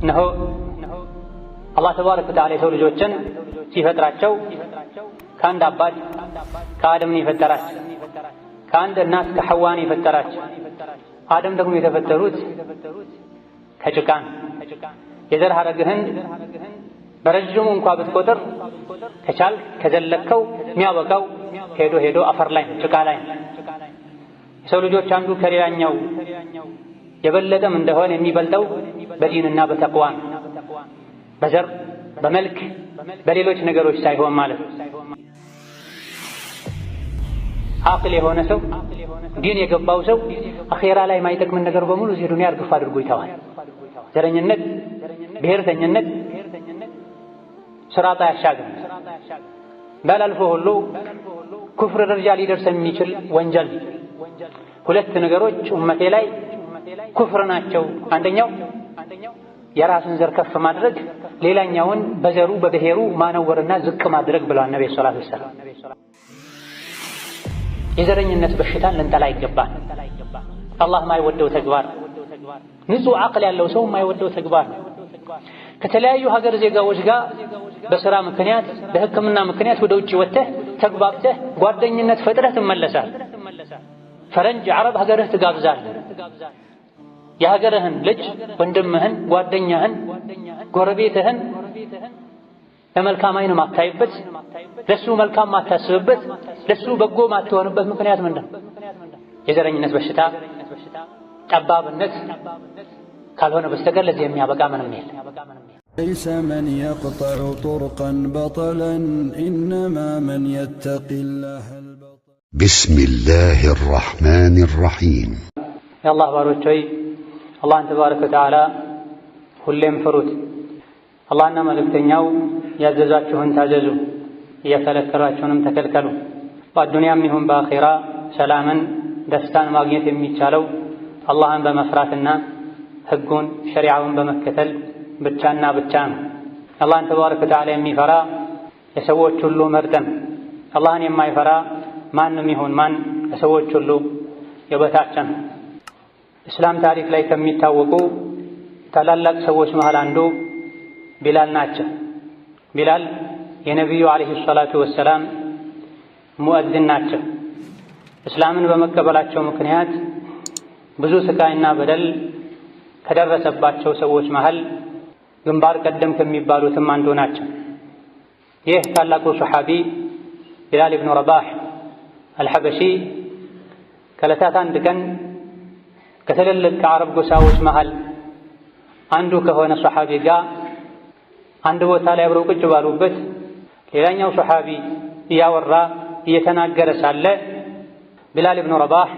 እነሆ አላህ ተባረከ ወተዓላ የሰው ልጆችን ሲፈጥራቸው ከአንድ አባት ከአደም ነው የፈጠራቸው። ከአንድ እናት ከሐዋ ነው የፈጠራቸው። አደም ደግሞ የተፈጠሩት ከጭቃ ነው። የዘር ሐረግህን በረጅሙ እንኳ ብትቆጥር ከቻልክ ከዘለከው የሚያበቃው ሄዶ ሄዶ አፈር ላይ ጭቃ ላይ ነው። የሰው ልጆች አንዱ ከሌላኛው የበለጠም እንደሆነ የሚበልጠው በዲንና በተቅዋ ነው። በዘር በመልክ በሌሎች ነገሮች ሳይሆን ማለት ነው። አቅል የሆነ ሰው ዲን የገባው ሰው አኼራ ላይ የማይጠቅምን ነገር በሙሉ እዚህ ዱንያ እርግፍ አድርጎ ይተዋል። ዘረኝነት፣ ብሔርተኝነት ስራጣ ያሻግር ባላልፎ ሁሉ ኩፍር ደረጃ ሊደርስ የሚችል ወንጀል። ሁለት ነገሮች ኡመቴ ላይ ኩፍር ናቸው። አንደኛው የራስን ዘር ከፍ ማድረግ፣ ሌላኛውን በዘሩ በብሔሩ ማነወርና ዝቅ ማድረግ ብለዋል ነብዩ ሰለላሁ ዐለይሂ ወሰለም። የዘረኝነት በሽታን ልንጠላ ይገባል። አላህ የማይወደው ተግባር፣ ንጹህ አቅል ያለው ሰው የማይወደው ተግባር ነው። ከተለያዩ ሀገር ዜጋዎች ጋር በስራ ምክንያት በሕክምና ምክንያት ወደ ውጭ ወጥተህ ተግባብተህ ጓደኝነት ፈጥረህ ትመለሳለህ። ፈረንጅ ዓረብ ሀገርህ ትጋብዛለህ። የሀገርህን ልጅ ወንድምህን፣ ጓደኛህን፣ ጎረቤትህን ለመልካም አይን ማታይበት፣ ለሱ መልካም ማታስብበት፣ ለሱ በጎ ማትሆንበት ምክንያት ምንድን ነው? የዘረኝነት በሽታ ጠባብነት ካልሆነ በስተቀር ለዚህ የሚያበቃ ምንም የለም። ليس من يقطع طرقا بطلا إنما من يتقي الله البطل. بسم الله الرحمن الرحيم. يا الله ባሮች ሆይ አላህን ተባረከ ወተዓላ ሁሌም ፍሩት። አላህና መልእክተኛው ያዘዛችሁን ታዘዙ፣ እየከለከሏችሁንም ተከልከሉ። በዱንያም ይሁን በአኺራ ሰላምን ደስታን ማግኘት የሚቻለው አላህን በመፍራትና ህጉን ሸሪዓውን በመከተል ብቻና ብቻ ነው። አላህን ተባረከ ወተዓላ የሚፈራ የሰዎች ሁሉ መርጠም፣ አላህን የማይፈራ ማንም ይሁን ማን ከሰዎች ሁሉ የበታች ነው። እስላም ታሪክ ላይ ከሚታወቁ ታላላቅ ሰዎች መሃል አንዱ ቢላል ናቸው። ቢላል የነቢዩ ዓለይሂ ሰላቱ ወሰላም ሙእዚን ናቸው። እስላምን በመቀበላቸው ምክንያት ብዙ ስቃይና በደል ከደረሰባቸው ሰዎች መሃል ግንባር ቀደም ከሚባሉትም አንዱ ናቸው። ይህ ታላቁ ሱሐቢ ቢላል ኢብኑ ረባህ አልሐበሺ ከዕለታት አንድ ቀን ከትልልቅ ከአረብ ጎሳዎች መሃል አንዱ ከሆነ ሱሐቢ ጋር አንድ ቦታ ላይ አብረው ቁጭ ባሉበት ሌላኛው ሱሐቢ እያወራ እየተናገረ ሳለ ቢላል ኢብኑ ረባህ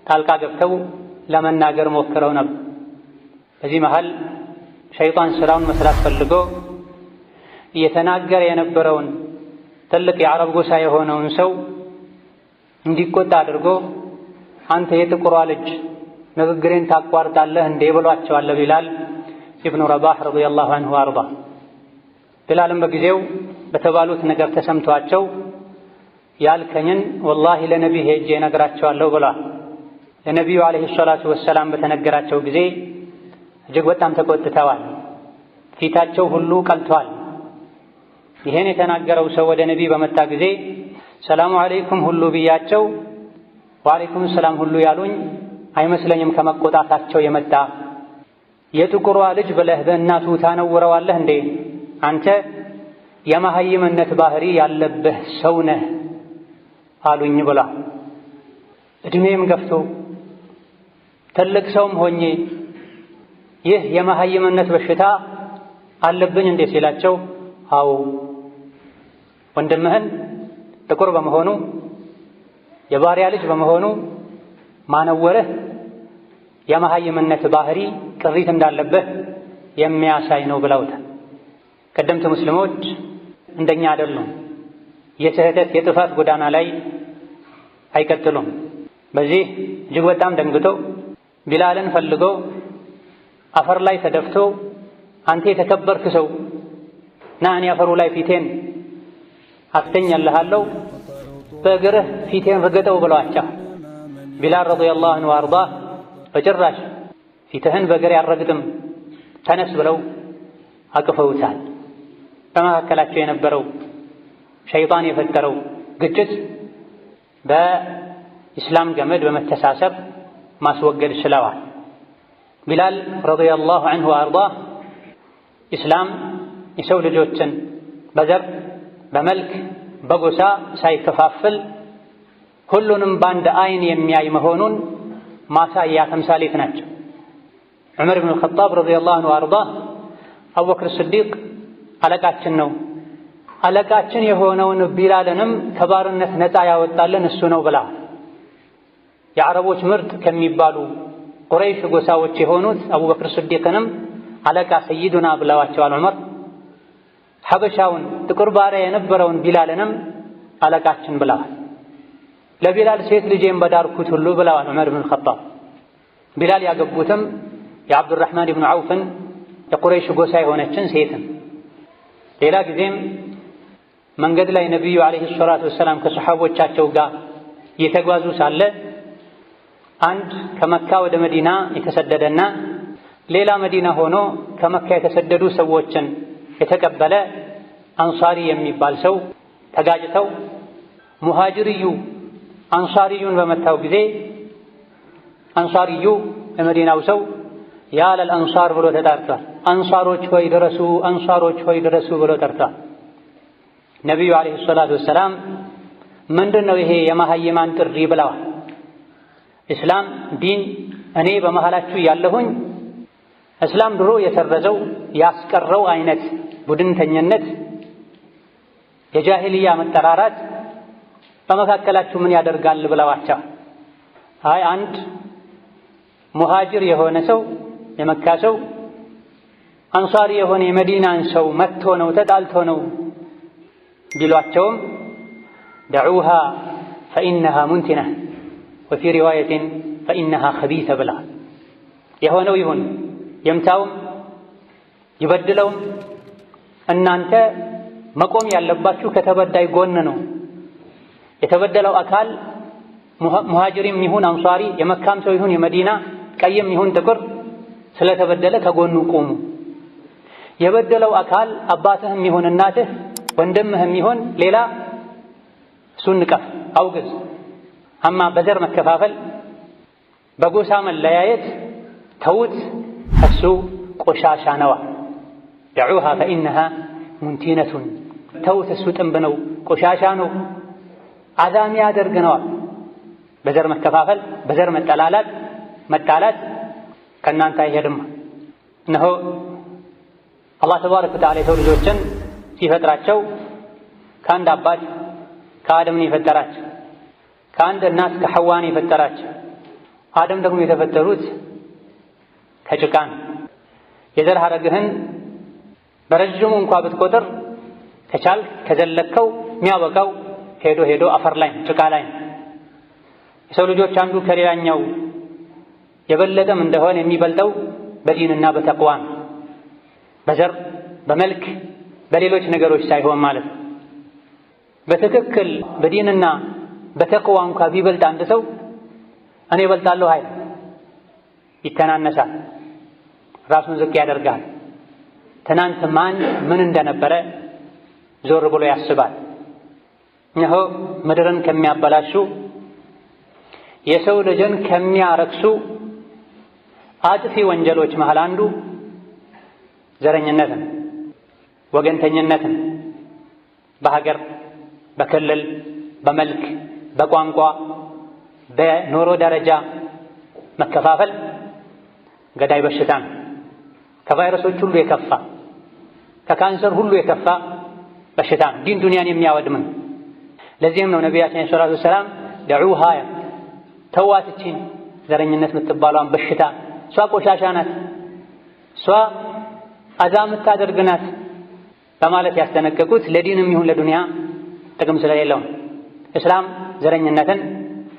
ጣልቃ ገብተው ለመናገር ሞክረው ነበር። በዚህ መሃል ሸይጣን ስራውን መስራት ፈልጎ እየተናገረ የነበረውን ትልቅ የአረብ ጎሳ የሆነውን ሰው እንዲቆጣ አድርጎ አንተ የጥቁሯ ልጅ ንግግሬን ታቋርጣለህ እንዴ ብሏቸዋል ቢላል ኢብኑ ረባህ ረዲየላሁ ዐንሁ አርዳ። ቢላልም በጊዜው በተባሉት ነገር ተሰምቷቸው ያልከኝን ወላሂ ለነቢይ ሄጄ እነግራቸዋለሁ ብሏል። ለነቢዩ ዓለይሂ ሰላቱ ወሰላም በተነገራቸው ጊዜ እጅግ በጣም ተቆጥተዋል። ፊታቸው ሁሉ ቀልቷል። ይሄን የተናገረው ሰው ወደ ነቢይ በመጣ ጊዜ ሰላሙ አለይኩም ሁሉ ብያቸው ወአለይኩም ሰላም ሁሉ ያሉኝ አይመስለኝም ከመቆጣታቸው የመጣ የጥቁሯ ልጅ ብለህ በእናቱ ታነውረዋለህ እንዴ? አንተ የመሃይምነት ባህሪ ያለብህ ሰው ነህ አሉኝ ብላ። እድሜም ገፍቶ ትልቅ ሰውም ሆኜ ይህ የመሃይምነት በሽታ አለብኝ እንዴ ሲላቸው፣ አዎ ወንድምህን ጥቁር በመሆኑ የባሪያ ልጅ በመሆኑ ማነወርህ የመሃይምነት ባህሪ ቅሪት እንዳለብህ የሚያሳይ ነው ብለውታል። ቀደምት ሙስሊሞች እንደኛ አይደሉም። የስህተት የጥፋት ጎዳና ላይ አይቀጥሉም። በዚህ እጅግ በጣም ደንግጦ ቢላልን ፈልጎ አፈር ላይ ተደፍቶ አንተ የተከበርክ ሰው ና እኔ አፈሩ ላይ ፊቴን አስተኛልሃለሁ በእግርህ ፊቴን ርገጠው ብለዋቸው። ቢላል ረዲየላሁ ዐንሁ አርዳ በጭራሽ ፊትህን በእግሬ አልረግጥም ተነስ ብለው አቅፈውታል። በመካከላቸው የነበረው ሸይጣን የፈጠረው ግጭት በኢስላም ገመድ በመተሳሰብ ማስወገድ ችለዋል። ቢላል ረዲየላሁ ዐንሁ ወአርዳህ ኢስላም የሰው ልጆችን በዘር በመልክ በጎሳ ሳይከፋፍል ሁሉንም በአንድ አይን የሚያይ መሆኑን ማሳያ ተምሳሌት ናቸው። ዑመር ብን አልኸጣብ ረዲየላሁ ዐንሁ ወአርዳህ አቡበክር ስዲቅ አለቃችን ነው፣ አለቃችን የሆነውን ቢላልንም ከባርነት ነፃ ያወጣልን እሱ ነው ብላ የዓረቦች ምርጥ ከሚባሉ ቁረይሽ ጎሳዎች የሆኑት አቡበክር ስዲቅንም አለቃ ሰይዱና ብለዋቸዋል። ዑመር ሐበሻውን ጥቁር ባሪያ የነበረውን ቢላልንም አለቃችን ብለዋል። ለቢላል ሴት ልጄን በዳርኩት ሁሉ ብለዋል ዑመር ብን አልኸጣብ። ቢላል ያገቡትም የዓብዱራሕማን ብኑ ዐውፍን የቁረይሽ ጎሳ የሆነችን ሴትን። ሌላ ጊዜም መንገድ ላይ ነቢዩ ዓለይሂ ሰላቱ ወሰላም ከሰሓቦቻቸው ጋር እየተጓዙ ሳለ አንድ ከመካ ወደ መዲና የተሰደደና ሌላ መዲና ሆኖ ከመካ የተሰደዱ ሰዎችን የተቀበለ አንሳሪ የሚባል ሰው ተጋጭተው ሙሃጅርዩ አንሳሪዩን በመታው ጊዜ አንሳሪዩ የመዲናው ሰው ያለል አንሳር ብሎ ተጣርቷል። አንሳሮች ሆይ ድረሱ፣ አንሳሮች ሆይ ድረሱ ብሎ ጠርቷል። ነቢዩ ዓለይሂ ሰላቱ ወሰላም ምንድን ነው ይሄ የመሃይማን ጥሪ ብለዋል። እስላም ዲን እኔ በመሃላችሁ ያለሁኝ እስላም ድሮ የሰረዘው ያስቀረው አይነት ቡድንተኝነት፣ የጃሂልያ መጠራራት በመካከላችሁ ምን ያደርጋል ብለዋቸው፣ አይ አንድ ሙሃጅር የሆነ ሰው የመካ ሰው አንሳሪ የሆነ የመዲናን ሰው መጥቶ ነው ተጣልቶ ነው ቢሏቸውም ደዑሃ ፈኢነሃ ሙንቲና ወፊ ሪዋየትን ፈኢነሃ ኸቢተ ብላ የሆነው ይሁን የምታውም ይበድለውም እናንተ መቆም ያለባችሁ ከተበዳይ ጎን ነው። የተበደለው አካል ሙሃጅሪም ይሁን አንሳሪ የመካም ሰው ይሁን የመዲና ቀይም ይሁን ጥቁር ስለተበደለ ከጎኑ ቁሙ። የበደለው አካል አባትህም ይሁን እናትህ ወንድምህም ይሁን ሌላ እሱን ንቀፍ፣ አውግዝ። አማ በዘር መከፋፈል በጎሳ መለያየት ተውት፣ እሱ ቆሻሻ ነዋ። ደዑሃ ፈኢነሃ ሙንቲነቱን ተውት፣ እሱ ጥንብ ነው፣ ቆሻሻ ነው፣ አዛሚ ያደርግነዋል። በዘር መከፋፈል በዘር መጣላት ከእናንተ አይሄድም። እነሆ አላህ ተባረከ ወተዓላ የሰው ልጆችን ሲፈጥራቸው ከአንድ አባት ከአደም ነው የፈጠራቸው፣ ከአንድ እናት ከሐዋ ነው የፈጠራቸው። አደም ደግሞ የተፈጠሩት ከጭቃ ነው። የዘር ሐረግህን በረጅሙ እንኳ ብትቆጥር ከቻልክ ከዘለከው የሚያበቃው ሄዶ አፈር ላይ ጭቃ ላይ ነው። የሰው ልጆች አንዱ ከሌላኛው የበለጠም እንደሆነ የሚበልጠው በዲንና በተቅዋ ነው። በዘር በመልክ በሌሎች ነገሮች ሳይሆን ማለት ነው። በትክክል በዲንና በተቅዋ እንኳ ቢበልጥ አንድ ሰው እኔ እበልጣለሁ አይል፣ ይተናነሳል፣ ራሱን ዝቅ ያደርጋል። ትናንት ማን ምን እንደነበረ ዞር ብሎ ያስባል። እነሆ ምድርን ከሚያበላሹ የሰው ልጅን ከሚያረክሱ አጥፊ ወንጀሎች መሃል አንዱ ዘረኝነትን፣ ወገንተኝነትን፣ በሀገር በክልል በመልክ በቋንቋ በኑሮ ደረጃ መከፋፈል ገዳይ በሽታ ነው። ከቫይረሶች ሁሉ የከፋ ከካንሰር ሁሉ የከፋ በሽታ ነው። ዲን ዱንያን የሚያወድም ነው። ለዚህም ነው ነቢያችን ሰለላሁ ዐለይሂ ወሰለም ደዑሃ ተዋትችን ዘረኝነት የምትባለዋን በሽታ እሷ ቆሻሻ ናት፣ እሷ አዛ የምታደርግ ናት በማለት ያስጠነቀቁት ለዲንም ይሁን ለዱንያ ጥቅም ስለሌለው። እስላም ዘረኝነትን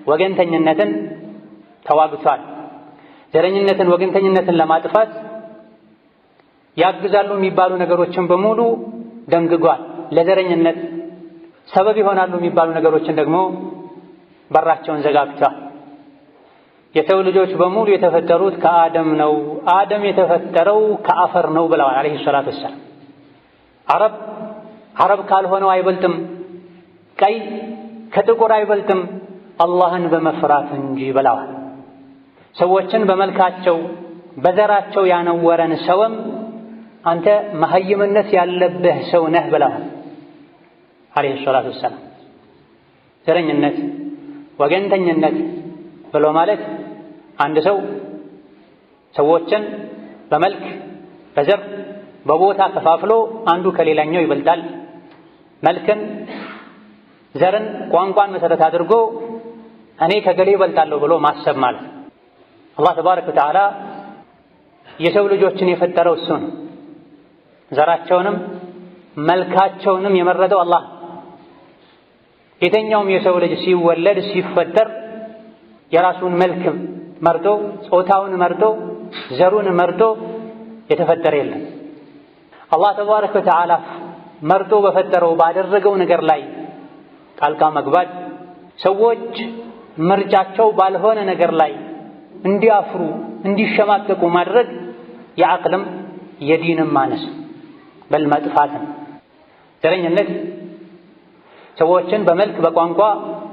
ወገንተኝነትን ተዋግቷል። ዘረኝነትን ወገንተኝነትን ለማጥፋት ያግዛሉ የሚባሉ ነገሮችን በሙሉ ደንግጓል። ለዘረኝነት ሰበብ ይሆናሉ የሚባሉ ነገሮችን ደግሞ በራቸውን ዘጋግቷል። የሰው ልጆች በሙሉ የተፈጠሩት ከአደም ነው፣ አደም የተፈጠረው ከአፈር ነው ብለዋል አለይሂ ሰላቱ ወሰላም። አረብ ካልሆነው አይበልጥም፣ ቀይ ከጥቁር አይበልጥም አላህን በመፍራት እንጂ ብለዋል። ሰዎችን በመልካቸው በዘራቸው ያነወረን ሰውም አንተ መሀይምነት ያለብህ ሰው ነህ ብለዋል አለይሂ ሰላቱ ወሰላም። ዘረኝነት፣ ወገንተኝነት ብሎ ማለት አንድ ሰው ሰዎችን በመልክ በዘር በቦታ ከፋፍሎ አንዱ ከሌላኛው ይበልጣል፣ መልክን ዘርን ቋንቋን መሰረት አድርጎ እኔ ከገሌ ይበልጣለሁ ብሎ ማሰብ ማለት። አላህ ተባረከ ወተዓላ የሰው ልጆችን የፈጠረው እሱ ነው። ዘራቸውንም መልካቸውንም የመረጠው አላህ። የተኛውም የሰው ልጅ ሲወለድ ሲፈጠር የራሱን መልክ መርጦ ጾታውን መርጦ ዘሩን መርጦ የተፈጠረ የለም። አላህ ተባረከ ወተዓላ መርጦ በፈጠረው ባደረገው ነገር ላይ ጣልቃ መግባት፣ ሰዎች ምርጫቸው ባልሆነ ነገር ላይ እንዲያፍሩ እንዲሸማቀቁ ማድረግ የዓቅልም የዲንም ማነስ በል መጥፋትን። ዘረኝነት ሰዎችን በመልክ በቋንቋ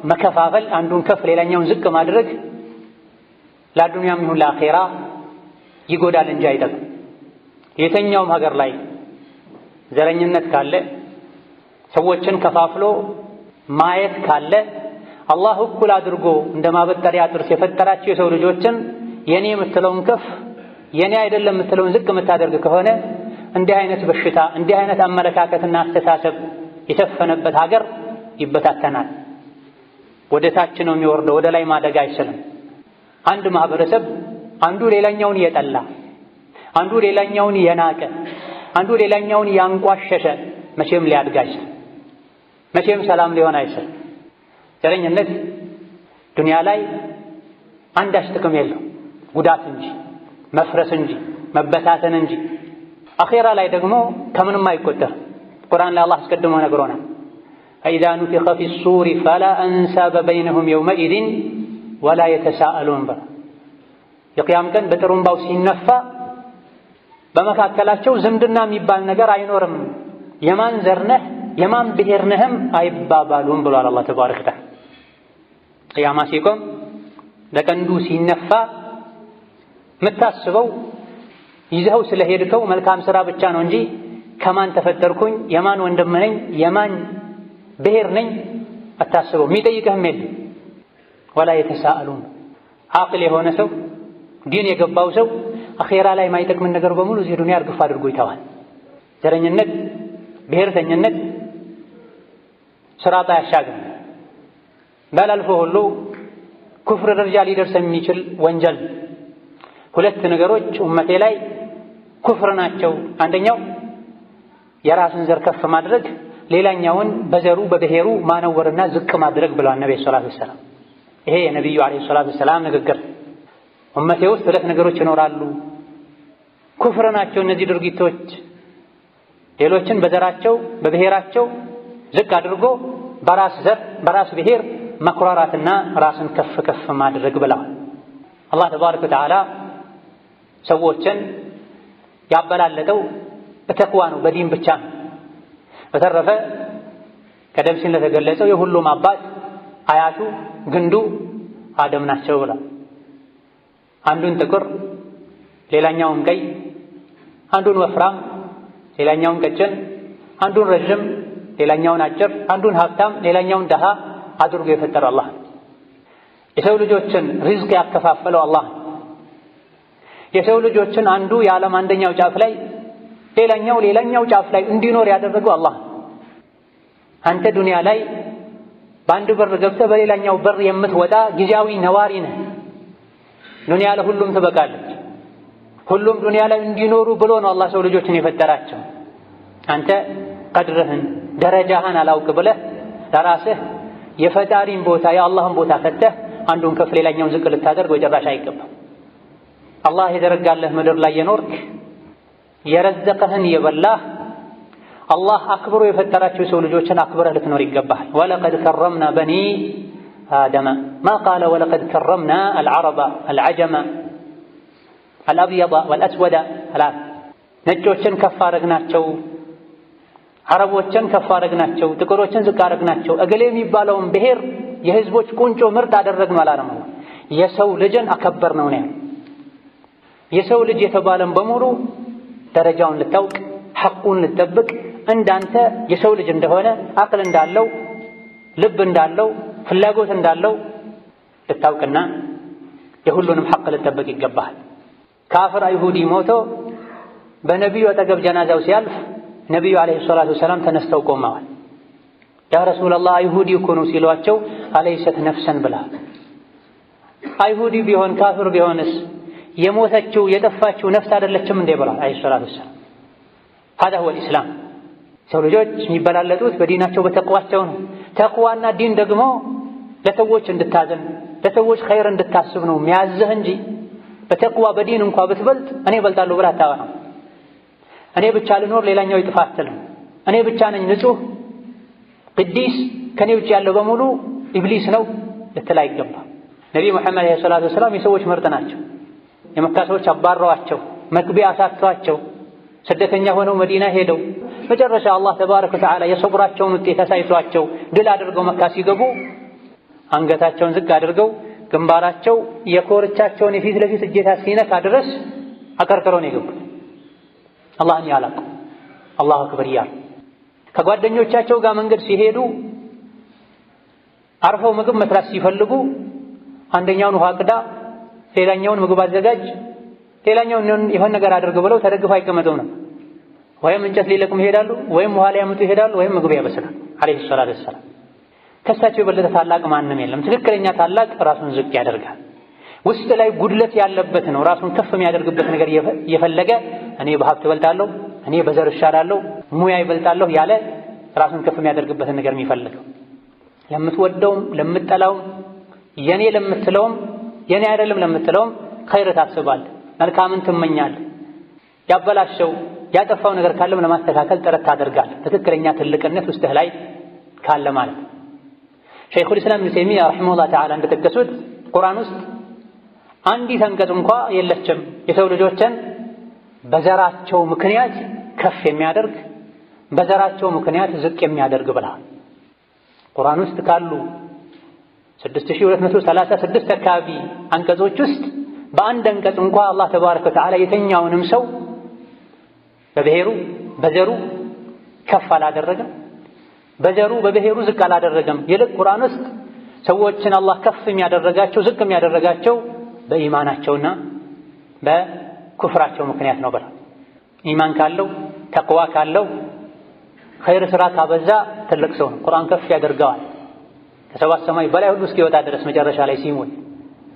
መከፋፈል፣ አንዱን ከፍ ሌላኛውን ዝቅ ማድረግ ለዱንያም ይሁን ለአኼራ ይጎዳል እንጂ አይጠቅም። የተኛውም ሀገር ላይ ዘረኝነት ካለ ሰዎችን ከፋፍሎ ማየት ካለ አላህ እኩል አድርጎ እንደ ማበጠሪያ ጥርስ የፈጠራቸው የሰው ልጆችን የኔ የምትለውን ከፍ የኔ አይደለም የምትለውን ዝቅ የምታደርግ ከሆነ እንዲህ አይነት በሽታ እንዲህ አይነት አመለካከትና አስተሳሰብ የሰፈነበት ሀገር ይበታተናል። ወደ ታች ነው የሚወርደው፣ ወደ ላይ ማደግ አይችልም። አንድ ማህበረሰብ አንዱ ሌላኛውን የጠላ፣ አንዱ ሌላኛውን የናቀ፣ አንዱ ሌላኛውን ያንቋሸሸ መቼም ሊያድግ አይችልም፣ መቼም ሰላም ሊሆን አይችልም። ዘረኝነት ዱንያ ላይ አንዳች ጥቅም የለው፣ ጉዳት እንጂ መፍረስ እንጂ መበታተን እንጂ። አኼራ ላይ ደግሞ ከምንም አይቆጠር። ቁርአን ላይ አላህ አስቀድሞ ነግሮናል። ፈኢዛ ኑፊኸ ፊሱሪ ፈላ አንሳበ በይነሁም የውመኢዝን ወላ የተሳአሉን በ የቅያም ቀን በጥሩምባው ሲነፋ በመካከላቸው ዝምድና የሚባል ነገር አይኖርም፣ የማን ዘር ነህ የማን ብሔር ነህም አይባባሉም ብሏል አላህ ተባረከ ወተዓላ። ቅያማ ሲቆም ለቀንዱ ሲነፋ የምታስበው ይዘኸው ስለሄድከው መልካም ሥራ ብቻ ነው እንጂ ከማን ተፈጠርኩኝ የማን ወንድም ነኝ የማን ብሔር ነኝ አታስበው። የሚጠይቅህም የለም። ወላ የተሳአሉን ዓቅል የሆነ ሰው ዲን የገባው ሰው አኼራ ላይ የማይጠቅምን ነገር በሙሉ እዚህ ዱንያ እርግፍ አድርጎ ይተዋል። ዘረኝነት፣ ብሔርተኝነት ስራጣ ያሻግር ባላልፎ ሁሉ ኩፍር ደረጃ ሊደርስ የሚችል ወንጀል። ሁለት ነገሮች ኡመቴ ላይ ኩፍር ናቸው። አንደኛው የራስን ዘር ከፍ ማድረግ፣ ሌላኛውን በዘሩ በብሔሩ ማነወርና ዝቅ ማድረግ ብለዋል ነብዩ ሰለላሁ ዐለይሂ ወሰለም። ይሄ የነብዩ ዐለይሂ ሰላቱ ወሰላም ንግግር። ኡመቴ ውስጥ ሁለት ነገሮች ይኖራሉ፣ ኩፍር ናቸው እነዚህ ድርጊቶች። ሌሎችን በዘራቸው በብሔራቸው ዝቅ አድርጎ በራስ ዘር በራስ ብሔር መኩራራትና ራስን ከፍ ከፍ ማድረግ ብለዋል። አላህ ተባረከ ወተዓላ ሰዎችን ያበላለጠው በተቅዋ ነው፣ በዲን ብቻ ነው። በተረፈ ቀደም ሲል እንደተገለጸው የሁሉም አባት አያቱ ግንዱ አደም ናቸው ብለዋል። አንዱን ጥቁር ሌላኛውን ቀይ፣ አንዱን ወፍራም ሌላኛውን ቀጭን፣ አንዱን ረዥም ሌላኛውን አጭር፣ አንዱን ሀብታም ሌላኛውን ደሃ አድርጎ የፈጠረው አላህ። የሰው ልጆችን ሪዝቅ ያከፋፈለው አላህ። የሰው ልጆችን አንዱ የዓለም አንደኛው ጫፍ ላይ ሌላኛው ጫፍ ላይ እንዲኖር ያደረገው አላህ። አንተ ዱንያ ላይ በአንድ በር ገብተህ በሌላኛው በር የምትወጣ ጊዜያዊ ነዋሪ ነህ። ዱንያ ለሁሉም ትበቃለች። ሁሉም ዱንያ ላይ እንዲኖሩ ብሎ ነው አላህ ሰው ልጆችን የፈጠራቸው። አንተ ቀድርህን ደረጃህን አላውቅ ብለህ ለራስህ የፈጣሪን ቦታ የአላህን ቦታ ከተህ አንዱን ከፍ ሌላኛውን ዝቅ ልታደርግ በጭራሽ አይገባም። አላህ የዘረጋለህ ምድር ላይ የኖርክ የረዘቀህን የበላህ አላህ አክብሮ የፈጠራቸው የሰው ልጆችን አክብረህ ልትኖር ይገባሃል። ወለቀድ ከረምና በኒ آدم ما قال ولقد كرمنا العرب العجم الأبيض والأسود ثلاث ነጮችን ከፍ አደረግናቸው አረቦችን ከፍ አደረግናቸው ጥቁሮችን ዝቅ አደረግናቸው እገሌ የሚባለውን ብሔር የህዝቦች ቁንጮ ምርጥ አደረግነው አላለም የሰው ልጅን አከበርነው ነው የሰው ልጅ የተባለን በሙሉ ደረጃውን ልታውቅ ሐቁን ልትጠብቅ እንዳንተ የሰው ልጅ እንደሆነ አቅል እንዳለው ልብ እንዳለው ፍላጎት እንዳለው ልታውቅና የሁሉንም ሐቅ ልትጠብቅ ይገባል ካፍር አይሁዲ ሞቶ በነብዩ አጠገብ ጀናዛው ሲያልፍ ነብዩ አለይሂ ሰላቱ ወሰላም ተነስተው ቆመዋል ያ ረሱላህ አይሁዲ እኮ ነው ሲሏቸው አለይሰት ነፍሰን ብላ አይሁዲ ቢሆን ካፍር ቢሆንስ የሞተችው የጠፋችው ነፍስ አይደለችም እንዴ ብላ አለይሂ ሰላቱ ወሰላም هذا هو الاسلام ሰው ልጆች የሚበላለጡት በዲናቸው በተቅዋቸው ነው ተቅዋና ዲን ደግሞ ለሰዎች እንድታዘን ለሰዎች ኸይር እንድታስብ ነው የሚያዝህ እንጂ በተቅዋ በዲን እንኳን ብትበልጥ እኔ እበልጣለሁ ብላ አታወራ እኔ ብቻ ልኖር ሌላኛው ይጥፋትልም እኔ ብቻ ነኝ ንጹህ ቅዱስ ከኔ ውጭ ያለው በሙሉ ኢብሊስ ነው ልትል አይገባም ነብዩ መሐመድ ሰለላሁ ዐለይሂ ወሰለም የሰዎች ምርጥ ናቸው የመካ ሰዎች አባረዋቸው መክቢያ አሳጥቷቸው ስደተኛ ሆነው መዲና ሄደው መጨረሻ አላህ ተባረከ ወተዓላ የሰብራቸውን ውጤት አሳይቷቸው ድል አድርገው መካ ሲገቡ አንገታቸውን ዝቅ አድርገው ግንባራቸው የኮርቻቸውን የፊት ለፊት እጀታ ሲነካ ድረስ አቀርቅረው ነው የገቡት አላህን ያላቁ አላሁ አክበር ይላል ከጓደኞቻቸው ጋር መንገድ ሲሄዱ አርፈው ምግብ መስራት ሲፈልጉ አንደኛውን ውሃ ቅዳ ሌላኛውን ምግብ አዘጋጅ ሌላኛውን የሆነ ነገር አድርግ ብለው ተደግፈው አይቀመጡም ነው ወይም እንጨት ሊለቅሙ ይሄዳሉ ወይም ውሃ ሊያመጡ ይሄዳሉ ወይም ምግብ ያበስላሉ አለይሂ ሰላቱ ወሰላም ከሳቸው የበለጠ ታላቅ ማንም የለም ትክክለኛ ታላቅ ራሱን ዝቅ ያደርጋል ውስጥ ላይ ጉድለት ያለበት ነው ራሱን ከፍ የሚያደርግበት ነገር የፈለገ እኔ በሀብት እበልጣለሁ እኔ በዘር እሻላለሁ ሙያ ይበልጣለሁ ያለ ራሱን ከፍ የሚያደርግበት ነገር የሚፈልገው ለምትወደውም ለምትጠላውም የኔ ለምትለውም የኔ አይደለም ለምትለውም ኸይር ታስባለህ መልካምን ትመኛለህ ያበላሸው ያጠፋው ነገር ካለም ለማስተካከል ጥረት ታደርጋለህ ትክክለኛ ትልቅነት ውስጥህ ላይ ካለ ማለት ሸይኹል ኢስላም ኢብኑ ተይሚያ ረሂመሁላህ ተዓላ እንደተጠቀሱት ቁርአን ውስጥ አንዲት አንቀጽ እንኳን የለችም የሰው ልጆችን በዘራቸው ምክንያት ከፍ የሚያደርግ በዘራቸው ምክንያት ዝቅ የሚያደርግ ብላ ቁርአን ውስጥ ካሉ 6236 አካባቢ አንቀጾች ውስጥ በአንድ አንቀጽ እንኳን አላህ ተባረከ ወተዓላ የተኛውንም ሰው በብሔሩ በዘሩ ከፍ አላደረገም በዘሩ በብሔሩ ዝቅ አላደረገም ይልቅ ቁርአን ውስጥ ሰዎችን አላህ ከፍ የሚያደርጋቸው ዝቅ የሚያደርጋቸው በኢማናቸውና በኩፍራቸው ምክንያት ነው ብላ ኢማን ካለው ተቅዋ ካለው ኸይር ስራ ካበዛ ትልቅ ሰው ነው ቁርአን ከፍ ያደርገዋል ከሰባት ሰማይ በላይ ሁሉ እስኪወጣ ድረስ መጨረሻ ላይ ሲሞት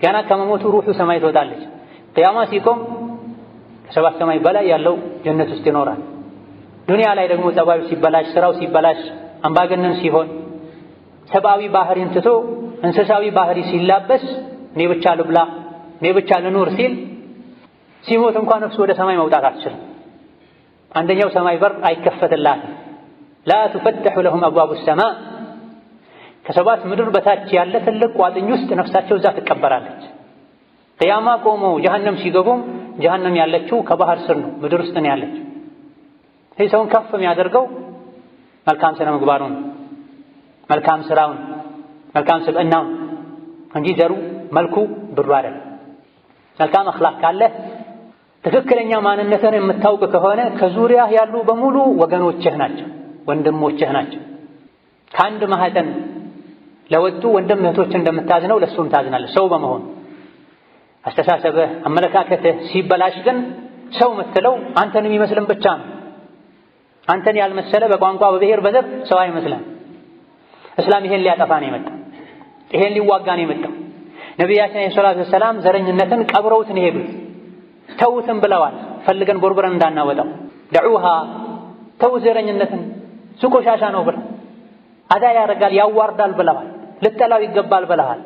ገና ከመሞቱ ሩሑ ሰማይ ትወጣለች ቂያማ ሲቆም ከሰባት ሰማይ በላይ ያለው ጀነት ውስጥ ይኖራል ዱንያ ላይ ደግሞ ጸባዩ ሲበላሽ ስራው ሲበላሽ አምባገነን ሲሆን ሰብአዊ ባህሪን ትቶ እንስሳዊ ባህሪ ሲላበስ እኔ ብቻ ልብላ እኔ ብቻ ልኑር ሲል ሲሞት እንኳን ነፍሱ ወደ ሰማይ መውጣት አትችልም አንደኛው ሰማይ በር አይከፈትላትም ላ تفتح لهم ابواب السماء ከሰባት ምድር በታች ያለ ትልቅ ቋጥኝ ውስጥ ነፍሳቸው እዛ ትቀበራለች ቂያማ ቆመው ጀሃነም ሲገቡም ጀሃነም ያለችው ከባህር ስር ነው ምድር ውስጥ ነው ያለችው ይህ ሰውን ከፍ የሚያደርገው መልካም ስነ ምግባሩን መልካም ስራውን መልካም ስብዕናውን እንጂ ዘሩ መልኩ ብሩ አይደል መልካም አኽላቅ ካለ ትክክለኛ ማንነትን የምታውቅ ከሆነ ከዙሪያ ያሉ በሙሉ ወገኖችህ ናቸው ወንድሞችህ ናቸው ከአንድ ማህፀን ለወጡ ወንድም እህቶች እንደምታዝነው ለሱም ታዝናለህ ሰው በመሆን አስተሳሰብህ አመለካከትህ ሲበላሽ ግን ሰው ምትለው አንተን የሚመስልን ብቻ ነው አንተን ያልመሰለ በቋንቋ በብሔር በዘር ሰው አይመስልም እስላም ይሄን ሊያጠፋ ነው የመጣው ይሄን ሊዋጋ ነው የመጣው ነብያችን ሰለላሁ ዐለይሂ ወሰለም ዘረኝነትን ቀብረውት ነው የሄዱት ተውትም ብለዋል ፈልገን ቦርቦረን እንዳናወጣው ደዑሃ ተው ዘረኝነትን ሱቆሻሻ ነው ብለው አዳ ያረጋል ያዋርዳል ብለዋል ልጠላው ይገባል ብለዋል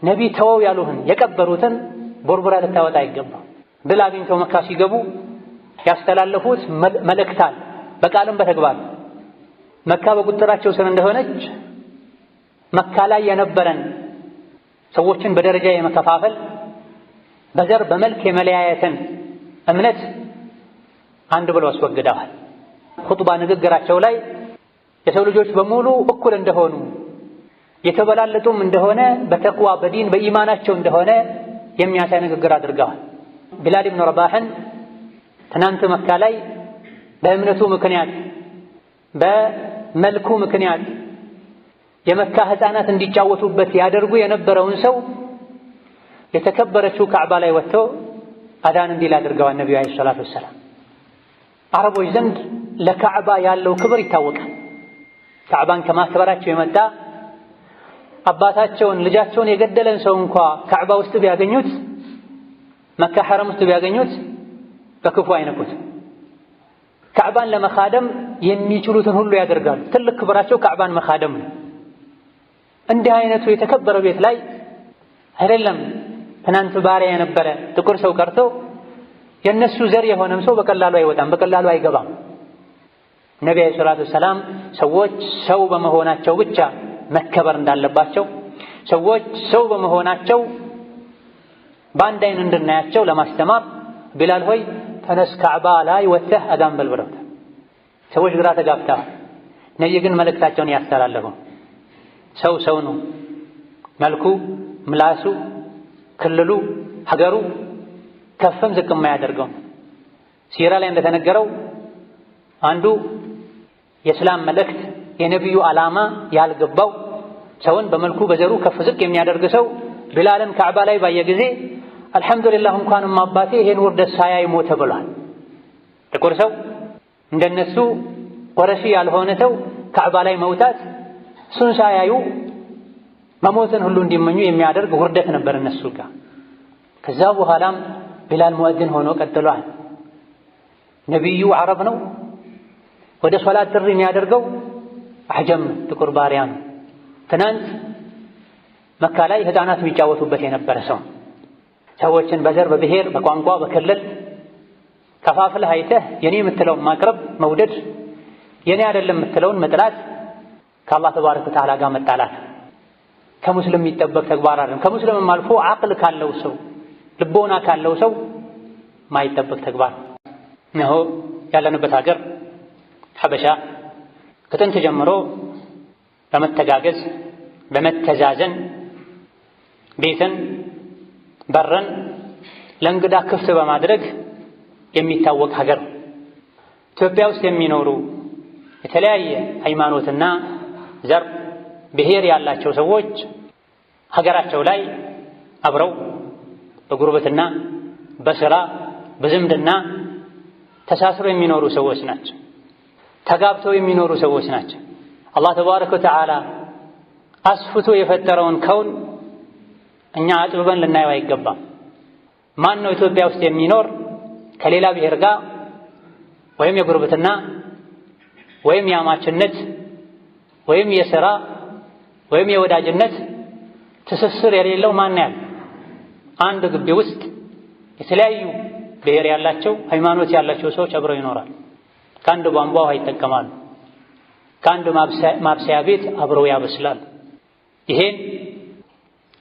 ነቢ ተወው ያሉህን የቀበሩትን ቦርቦራ ልታወጣ ይገባል ድል አግኝተው መካ ሲገቡ ያስተላለፉት መልእክታል በቃልም በተግባር መካ በቁጥራቸው ስር እንደሆነች መካ ላይ የነበረን ሰዎችን በደረጃ የመከፋፈል በዘር በመልክ የመለያየትን እምነት አንድ ብሎ አስወግደዋል። ኹጥባ ንግግራቸው ላይ የሰው ልጆች በሙሉ እኩል እንደሆኑ የተበላለጡም እንደሆነ በተቅዋ በዲን በኢማናቸው እንደሆነ የሚያሳይ ንግግር አድርገዋል። ቢላል ኢብኑ ረባህን ትናንት መካ ላይ በእምነቱ ምክንያት በመልኩ ምክንያት የመካ ሕፃናት እንዲጫወቱበት ያደርጉ የነበረውን ሰው የተከበረችው ካዕባ ላይ ወጥቶ አዳን እንዲል አድርገዋል ነቢዩ ዓለይሂ ሰላቱ ወሰላም። አረቦች ዘንድ ለካዕባ ያለው ክብር ይታወቃል። ካዕባን ከማክበራቸው የመጣ አባታቸውን ልጃቸውን የገደለን ሰው እንኳ ካዕባ ውስጥ ቢያገኙት መካ ሐረም ውስጥ ቢያገኙት በክፉ አይነኩት። ካዕባን ለመኻደም የሚችሉትን ሁሉ ያደርጋሉ። ትልቅ ክብራቸው ካዕባን መኻደም ነው። እንዲህ አይነቱ የተከበረ ቤት ላይ አይደለም ትናንት ባሪያ የነበረ ጥቁር ሰው ቀርቶ የነሱ ዘር የሆነም ሰው በቀላሉ አይወጣም፣ በቀላሉ አይገባም። ነብዩ ሰለላሁ ዐለይሂ ወሰለም ሰዎች ሰው በመሆናቸው ብቻ መከበር እንዳለባቸው፣ ሰዎች ሰው በመሆናቸው በአንድ አይን እንድናያቸው ለማስተማር ቢላል ሆይ ተነስ ካዕባ ላይ ወጥተህ አዳን በል ብለውታል። ሰዎች ግራ ተጋብተዋል። ነብዩ ግን መልእክታቸውን ያስተላለፉ ሰው ሰው ነው። መልኩ፣ ምላሱ፣ ክልሉ፣ ሀገሩ ከፍም ዝቅ የማያደርገው። ሲራ ላይ እንደተነገረው አንዱ የእስላም መልእክት የነቢዩ ዓላማ ያልገባው ሰውን በመልኩ በዘሩ ከፍ ዝቅ የሚያደርግ ሰው ቢላልን ካዕባ ላይ ባየ ጊዜ አልሐምዱሊላህ እንኳንም አባቴ ይሄን ውርደት ሳያይ ሞተ ብሏል። ጥቁር ሰው እንደነሱ ቆረሺ ያልሆነ ሰው ካዕባ ላይ መውጣት እሱን ሳያዩ መሞትን ሁሉ እንዲመኙ የሚያደርግ ውርደት ነበር እነሱ ጋር። ከዛ በኋላም ቢላል ሙእዚን ሆኖ ቀጥሏል። ነቢዩ አረብ ነው። ወደ ሶላት ጥሪ የሚያደርገው አሕጀም ነው፣ ጥቁር ባሪያ ነው። ትናንት መካ ላይ ሕፃናት የሚጫወቱበት የነበረ ሰው ሰዎችን በዘር በብሔር በቋንቋ በክልል ከፋፍለህ አይተህ የኔ የምትለውን ማቅረብ መውደድ፣ የኔ አይደለም የምትለውን መጥላት ከአላህ ተባረከ ወተዓላ ጋር መጣላት ከሙስሊም የሚጠበቅ ተግባር አይደለም። ከሙስሊምም አልፎ አቅል ካለው ሰው ልቦና ካለው ሰው ማይጠበቅ ተግባር ነው። ያለንበት ሀገር ሐበሻ ከጥንት ጀምሮ በመተጋገዝ በመተዛዘን ቤትን በረን ለእንግዳ ክፍት በማድረግ የሚታወቅ ሀገር። ኢትዮጵያ ውስጥ የሚኖሩ የተለያየ ሃይማኖትና ዘር ብሔር ያላቸው ሰዎች ሀገራቸው ላይ አብረው በጉርብትና በስራ በዝምድና ተሳስረው የሚኖሩ ሰዎች ናቸው። ተጋብተው የሚኖሩ ሰዎች ናቸው። አላህ ተባረከ ወተዓላ አስፍቶ የፈጠረውን ከውን እኛ አጥብበን ልናየው አይገባም። ማን ነው ኢትዮጵያ ውስጥ የሚኖር ከሌላ ብሔር ጋር ወይም የጉርብትና ወይም የአማችነት ወይም የሥራ ወይም የወዳጅነት ትስስር የሌለው ማን ያለ? አንድ ግቢ ውስጥ የተለያዩ ብሔር ያላቸው ሃይማኖት ያላቸው ሰዎች አብረው ይኖራል። ከአንድ ቧንቧ ውሃ ይጠቀማሉ። ከአንድ ማብሰያ ቤት አብረው ያበስላሉ። ይሄን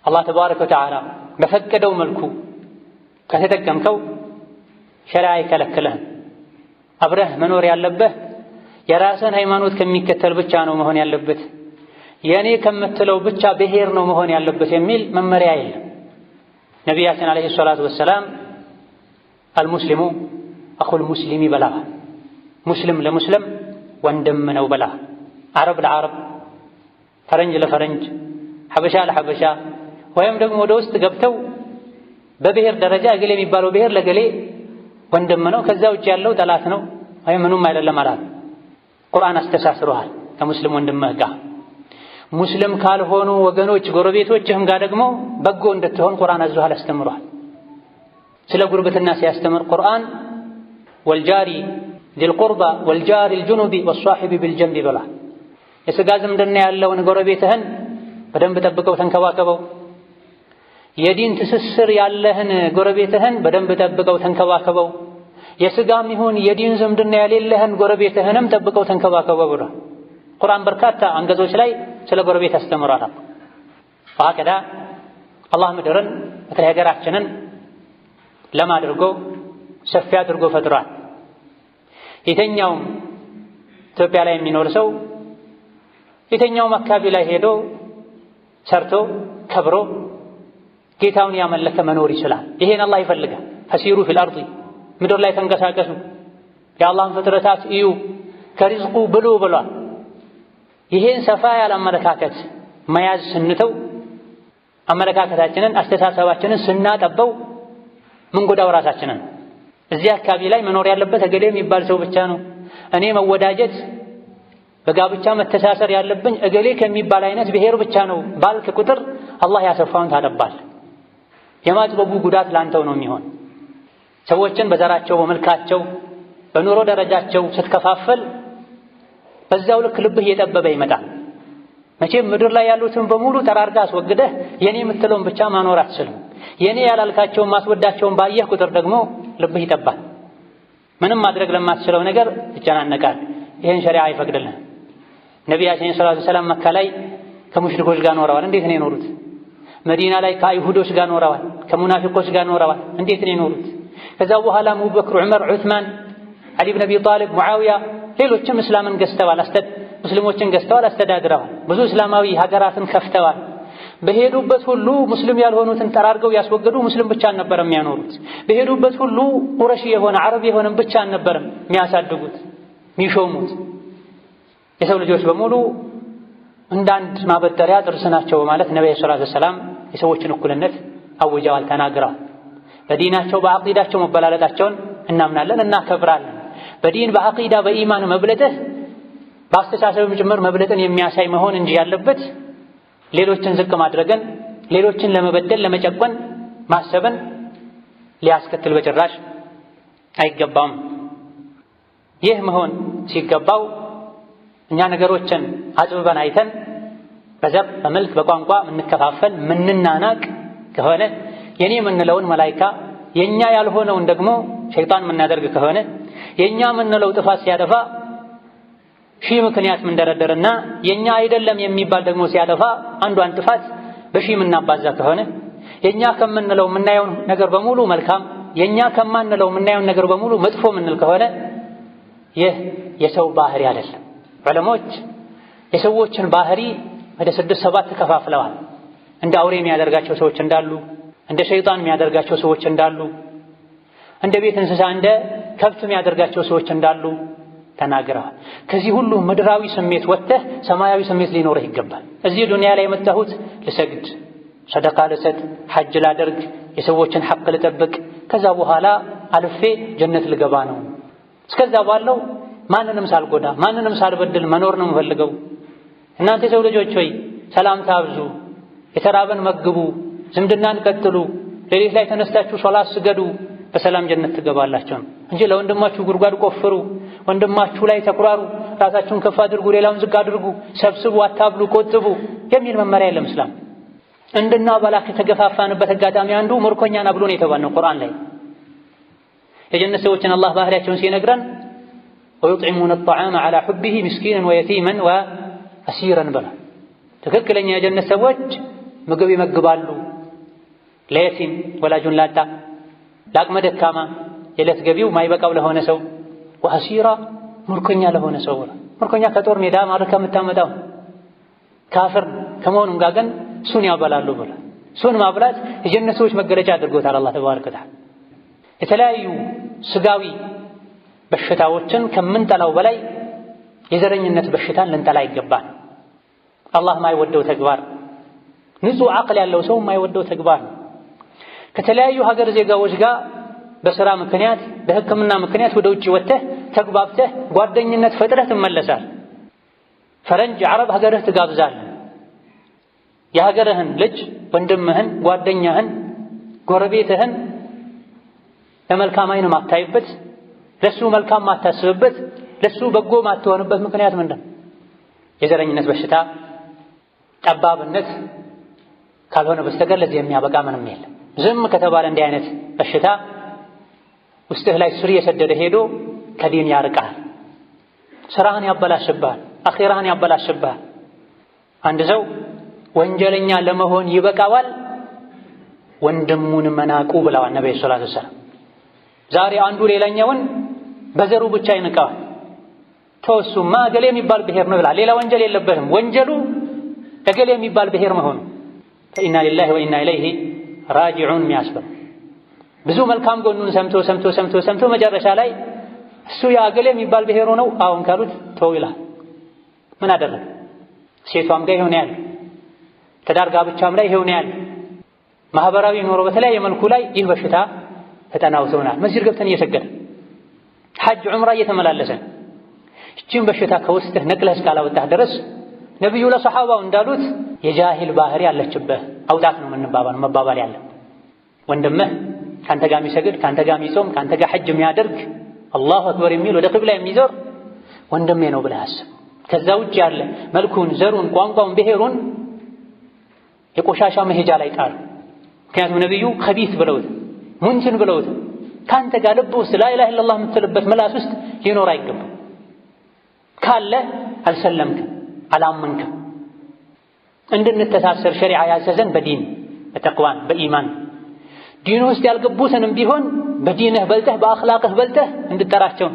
አላህ ተባረከ ወተዓላ በፈቀደው መልኩ ከተጠቀምከው ሸሪዓ አይከለክልህም። አብረህ መኖር ያለብህ የራስን ሃይማኖት ከሚከተል ብቻ ነው መሆን ያለበት፣ የኔ ከምትለው ብቻ ብሔር ነው መሆን ያለበት የሚል መመሪያ የለም። ነቢያችን አለይሂ ሰላቱ ወሰላም አልሙስሊሙ አኹል ሙስሊሚ በላህ፣ ሙስሊም ለሙስሊም ወንድም ነው በላህ። አረብ ለአረብ፣ ፈረንጅ ለፈረንጅ፣ ሐበሻ ለሐበሻ ወይም ደግሞ ወደ ውስጥ ገብተው በብሔር ደረጃ እገሌ የሚባለው ብሔር ለገሌ ወንድም ነው፣ ከዛ ውጭ ያለው ጠላት ነው ወይም ምኑም አይደለም አላት። ቁርአን አስተሳስሮሃል ከሙስሊም ወንድምህ ጋር። ሙስሊም ካልሆኑ ወገኖች ጎረቤቶችህም ጋር ደግሞ በጎ እንድትሆን ቁርአን አዟል፣ አስተምሯል። ስለ ጉርብትና ሲያስተምር ቁርአን ወልጃሪ ዚል ቁርባ ወልጃሪ ልጁኑቢ ወሷሒቢ ቢልጀንቢ ብሏል። የሥጋ ዝምድና ያለውን ጎረቤትህን በደንብ ጠብቀው ተንከባከበው። የዲን ትስስር ያለህን ጎረቤትህን በደንብ ጠብቀው ተንከባከበው። የሥጋም ይሁን የዲን ዝምድና የሌለህን ጎረቤትህንም ጠብቀው ተንከባከበው ብሏል። ቁርአን በርካታ አንቀጾች ላይ ስለ ጎረቤት አስተምሯል። ወሀከዛ አላህ ምድርን በተለይ ሀገራችንን ለም አድርጎ ሰፊ አድርጎ ፈጥሯል። የተኛውም ኢትዮጵያ ላይ የሚኖር ሰው የተኛውም አካባቢ ላይ ሄዶ ሰርቶ ከብሮ ጌታውን ያመለከ መኖር ይችላል። ይሄን አላህ ይፈልጋል። ፈሲሩ ፊል አርዲ ምድር ላይ ተንቀሳቀሱ፣ የአላህን ፍጥረታት እዩ፣ ከሪዝቁ ብሉ ብሏል። ይሄን ሰፋ ያለ አመለካከት መያዝ ስንተው አመለካከታችንን አስተሳሰባችንን ስናጠበው ምን ጎዳው ራሳችንን። እዚህ አካባቢ ላይ መኖር ያለበት እገሌ የሚባል ሰው ብቻ ነው፣ እኔ መወዳጀት በጋብቻ መተሳሰር ያለብኝ እገሌ ከሚባል አይነት ብሔር ብቻ ነው ባልክ ቁጥር አላህ ያሰፋውን ታጠባል። የማጥበቡ ጉዳት ላንተው ነው የሚሆን። ሰዎችን በዘራቸው በመልካቸው በኑሮ ደረጃቸው ስትከፋፈል በዛው ልክ ልብህ እየጠበበ ይመጣል። መቼም ምድር ላይ ያሉትን በሙሉ ጠራርጋ አስወግደህ የኔ የምትለውን ብቻ ማኖር አትችልም። የኔ ያላልካቸውን ማስወዳቸውን ባየህ ቁጥር ደግሞ ልብህ ይጠባል። ምንም ማድረግ ለማትችለው ነገር ትጨናነቃል። ይሄን ሸሪዓ አይፈቅድልህም። ነቢያችን ሰለላሁ ዐለይሂ ወሰለም መካ ላይ ከሙሽሪኮች ጋር ኖረዋል። እንዴት ነው የኖሩት? መዲና ላይ ከአይሁዶች ጋር ኖረዋል፣ ከሙናፊቆች ጋር ኖረዋል። እንዴት ነው የኖሩት? ከዛ በኋላ አቡበክር፣ ዑመር፣ ዑስማን፣ ዓሊ ብን አቢ ጣሊብ፣ ሙዓዊያ ሌሎችም እስላምን ገዝተዋል፣ ሙስሊሞችን ገዝተዋል፣ አስተዳድረዋል። ብዙ እስላማዊ ሀገራትን ከፍተዋል። በሄዱበት ሁሉ ሙስሊም ያልሆኑትን ጠራርገው ያስወገዱ ሙስሊም ብቻ አልነበረም የሚያኖሩት። በሄዱበት ሁሉ ቁረሺ የሆነ ዓረብ የሆነም ብቻ አልነበረም የሚያሳድጉት የሚሾሙት። የሰው ልጆች በሙሉ እንዳንድ ማበጠሪያ ጥርስ ናቸው በማለት ነብዩ ሰለላሁ ዐለይሂ ወሰለም የሰዎችን እኩልነት አውጀዋል፣ ተናግረዋል። በዲናቸው በአቂዳቸው መበላለጣቸውን እናምናለን፣ እናከብራለን። በዲን በአቂዳ በኢማን መብለጥህ በአስተሳሰብም ጭምር መብለጥን የሚያሳይ መሆን እንጂ ያለበት ሌሎችን ዝቅ ማድረግን፣ ሌሎችን ለመበደል ለመጨቆን ማሰብን ሊያስከትል በጭራሽ አይገባም። ይህ መሆን ሲገባው እኛ ነገሮችን አጥብበን አይተን በዘር በመልክ በቋንቋ ምንከፋፈል ምንናናቅ ከሆነ የኔ የምንለውን መላኢካ የኛ ያልሆነውን ደግሞ ሸይጣን የምናደርግ ከሆነ የኛ የምንለው ጥፋት ሲያጠፋ ሺህ ምክንያት ምንደረደርና የኛ አይደለም የሚባል ደግሞ ሲያጠፋ አንዷን ጥፋት በሺህ የምናባዛ ከሆነ የኛ ከምንለው የምናየውን ነገር በሙሉ መልካም፣ የኛ ከማንለው የምናየውን ነገር በሙሉ መጥፎ ምንል ከሆነ ይህ የሰው ባህሪ አይደለም። ዑለሞች የሰዎችን ባህሪ ወደ 6-7 ተከፋፍለዋል። እንደ አውሬ የሚያደርጋቸው ሰዎች እንዳሉ፣ እንደ ሸይጣን የሚያደርጋቸው ሰዎች እንዳሉ፣ እንደ ቤት እንስሳ እንደ ከብት የሚያደርጋቸው ሰዎች እንዳሉ ተናግረዋል። ከዚህ ሁሉ ምድራዊ ስሜት ወጥተህ ሰማያዊ ስሜት ሊኖርህ ይገባል። እዚህ ዱንያ ላይ የመጣሁት ልሰግድ፣ ሰደቃ ልሰጥ፣ ሐጅ ላደርግ፣ የሰዎችን ሐቅ ልጠብቅ፣ ከዛ በኋላ አልፌ ጀነት ልገባ ነው። እስከዛ ባለው ማንንም ሳልጎዳ ማንንም ሳልበድል መኖር ነው የምፈልገው። እናንተ የሰው ልጆች ሆይ ሰላምታ አብዙ፣ የተራበን መግቡ፣ ዝምድናን ቀጥሉ፣ ሌሊት ላይ ተነስታችሁ ሶላት ስገዱ፣ በሰላም ጀነት ትገባላችሁ እንጂ ለወንድማችሁ ጉድጓድ ቆፍሩ፣ ወንድማችሁ ላይ ተኩራሩ፣ ራሳችሁን ከፍ አድርጉ፣ ሌላውን ዝቅ አድርጉ፣ ሰብስቡ፣ አታብሉ፣ ቆጥቡ የሚል መመሪያ የለም እስላም። እንድናበላ ከተገፋፋንበት አጋጣሚ አንዱ ምርኮኛን አብሎ ነው የተባልነው ቁርአን ላይ። የጀነት ሰዎችን አላህ ባህሪያቸውን ሲነግረን ወዩጥዒሙነ አጠዓመ ዐላ ሑቢሂ ምስኪነን ወየቲመን ወአሲረን ብላ። ትክክለኛ የጀነት ሰዎች ምግብ ይመግባሉ ለየቲም ወላጁን ላጣ፣ ለአቅመ ደካማ የዕለት ገቢው ማይበቃው ለሆነ ሰው፣ ወአሲራ ምርኮኛ ለሆነ ሰው። ምርኮኛ ከጦር ሜዳ ማርከ የምታመጣው ካፍር ከመሆኑም ጋር ግን እሱን ያበላሉ ብላ። እሱን ማብላት የጀነት ሰዎች መገለጫ አድርጎታል አላህ ተባረከ ወተዓላ። የተለያዩ ስጋዊ በሽታዎችን ከምንጠላው በላይ የዘረኝነት በሽታን ልንጠላ ይገባል። አላህ ማይወደው ተግባር፣ ንጹህ አቅል ያለው ሰው ማይወደው ተግባር ነው። ከተለያዩ ሀገር ዜጋዎች ጋር በስራ ምክንያት በሕክምና ምክንያት ወደ ውጭ ወጥተህ ተግባብተህ ጓደኝነት ፈጥረህ ትመለሳል። ፈረንጅ ዓረብ ሀገርህ ትጋብዛለህ። የሀገርህን ልጅ ወንድምህን፣ ጓደኛህን፣ ጎረቤትህን ለመልካም አይን ማታይበት፣ ለሱ መልካም ማታስብበት፣ ለሱ በጎ ማትሆንበት ምክንያት ምንድን? የዘረኝነት በሽታ ጠባብነት ካልሆነ በስተቀር ለዚህ የሚያበቃ ምንም የለም። ዝም ከተባለ እንዲህ አይነት በሽታ ውስጥህ ላይ ስር የሰደደ ሄዶ ከዲን ያርቃል፣ ስራህን ያበላሽብሃል፣ አኺራህን ያበላሽብሃል። አንድ ሰው ወንጀለኛ ለመሆን ይበቃዋል ወንድሙን መናቁ ብለዋል ነብዩ ሰለላሁ ዐለይሂ ወሰለም። ዛሬ አንዱ ሌላኛውን በዘሩ ብቻ ይንቀዋል። ተወሱማ እገሌ የሚባል ብሔር ነው ብሏል። ሌላ ወንጀል የለበትም። ወንጀሉ እገሌ የሚባል ብሔር መሆኑ ፈኢና ሊላሂ ወኢና ኢለይሂ ራጂዑን የሚያስብል ብዙ መልካም ጎኑን ሰምቶ መጨረሻ ላይ እሱ ያ እገሌ የሚባል ብሔሩ ነው አሁን ካሉት ተው ይላል። ምን አደረገ? ሴቷም ጋር ይሆን ያለ ትዳር ጋብቻም ላይ ይሆን ያለ ማህበራዊ ኑሮ በተለያየ መልኩ ላይ ይህ በሽታ ተጠናውቶናል። መስጂድ ገብተን እየሰገድን ሐጅ ዑምራ እየተመላለሰን እቺን በሽታ ከውስጥህ ነቅለህ እስካላወጣህ ድረስ ነብዩ ለሰሐባው እንዳሉት የጃሂል ባህሪ ያለችብህ አውጣት ነው መባባል ያለ። ወንድምህ ካንተ ጋር የሚሰግድ ካንተ ጋር የሚጾም ካንተ ጋር ሐጅ የሚያደርግ አላሁ አክበር የሚል ወደ ቂብላ የሚዞር ወንድሜ ነው ብለህ አስብ። ከዛ ውጭ ያለ መልኩን፣ ዘሩን፣ ቋንቋውን፣ ብሔሩን የቆሻሻ መሄጃ ላይ ጣሉ። ምክንያቱም ነብዩ ኸቢት ብለውት ሙንትን ብለውት ካንተ ጋር ልብ ውስጥ ላኢላሃ ኢለላህ የምትልበት ምላስ ውስጥ ሊኖር አይገባም። ካለ አልሰለምክም፣ አላመንክም። እንድንተሳሰር ሸሪዓ ያዘዘን በዲን በተቅዋን በኢማን ዲን ውስጥ ያልገቡትንም ቢሆን በዲንህ በልተህ በአኽላቅህ በልተህ እንድጠራቸው።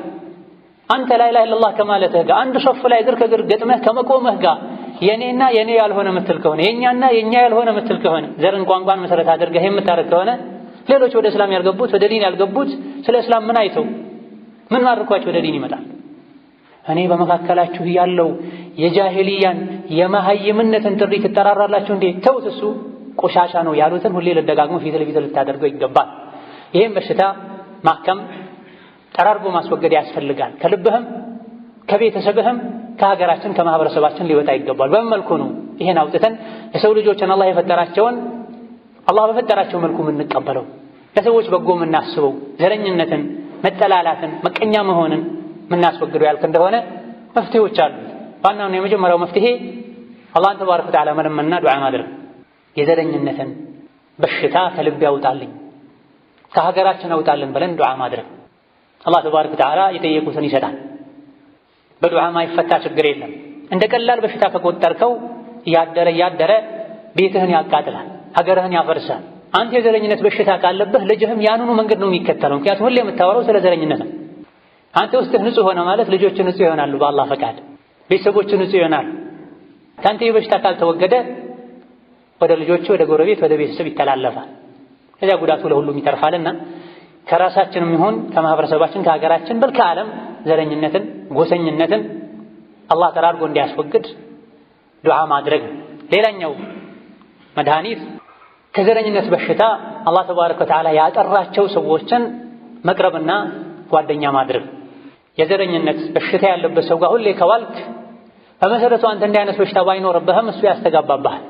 አንተ ላኢላሃ ኢለላህ ከማለትህ ጋር አንድ ሶፍ ላይ እግር ከእግር ገጥመህ ከመቆምህ ጋር የኔና የኔ ያልሆነ ምትል ከሆነ የኛና የኛ ያልሆነ ምትል ከሆነ ዘርን ቋንቋን መሰረት አድርገህ የምታረግ ከሆነ ሌሎች ወደ እስላም ያልገቡት ወደ ዲን ያልገቡት ስለ እስላም ምን አይተው ምን ማድረኳቸው ወደ ዲን ይመጣል? እኔ በመካከላችሁ ያለው የጃሂልያን የመሃይምነትን ጥሪ ትጠራራላችሁ እንዴ? ተውት፣ እሱ ቆሻሻ ነው ያሉትን ሁሌ ለደጋግሞ ፊት ለፊት ልታደርገው ይገባል። ይሄን በሽታ ማከም ጠራርጎ ማስወገድ ያስፈልጋል። ከልብህም ከቤተሰብህም ከሀገራችን ከማህበረሰባችን ሊወጣ ይገባል። በምን መልኩ ነው ይሄን አውጥተን የሰው ልጆችን አላህ የፈጠራቸውን አላህ በፈጠራቸው መልኩ የምንቀበለው? ለሰዎች በጎ የምናስበው ዘረኝነትን፣ መጠላላትን፣ መቀኛ መሆንን የምናስወግደው ያልክ እንደሆነ መፍትሄዎች አሉ። ዋናውና የመጀመሪያው መፍትሄ አላህን ተባረከ ወተዓላ መለመንና ዱዓ ማድረግ። የዘረኝነትን በሽታ ከልብ ያውጣልኝ ከሀገራችን አውጣልን ብለን ዱዓ ማድረግ። አላህ ተባረከ ወተዓላ የጠየቁትን ይሰጣል። በዱዓ ማይፈታ ችግር የለም። እንደ ቀላል በሽታ ከቆጠርከው እያደረ ቤትህን ያቃጥላል፣ ሀገርህን ያፈርሳል። አንተ የዘረኝነት በሽታ ካለብህ ልጅህም ያንኑ መንገድ ነው የሚከተለው። ምክንያቱም ሁሌ የምታወራው ስለ ዘረኝነት ነው። አንተ ውስጥህ ንጹህ ሆነ ማለት ልጆች ንጹህ ይሆናሉ፣ በአላህ ፈቃድ ቤተሰቦች ንጹህ ይሆናሉ። ካንተ የበሽታ ካልተወገደ ወደ ልጆች፣ ወደ ጎረቤት፣ ወደ ቤተሰብ ይተላለፋል። ከዚያ ጉዳቱ ለሁሉም ይተርፋልና ከራሳችንም ይሁን ከማህበረሰባችን ከሀገራችን በል ከዓለም ዘረኝነትን፣ ጎሰኝነትን አላህ ጠራርጎ እንዲያስወግድ ዱዓ ማድረግ። ሌላኛው መድኃኒት ከዘረኝነት በሽታ አላህ ተባረከ ወተዓላ ያጠራቸው ሰዎችን መቅረብና ጓደኛ ማድረግ። የዘረኝነት በሽታ ያለበት ሰው ጋር ሁሌ ከዋልክ በመሰረቱ አንተ እንዲህ አይነት በሽታ ባይኖርብህም እሱ ያስተጋባብሃል፣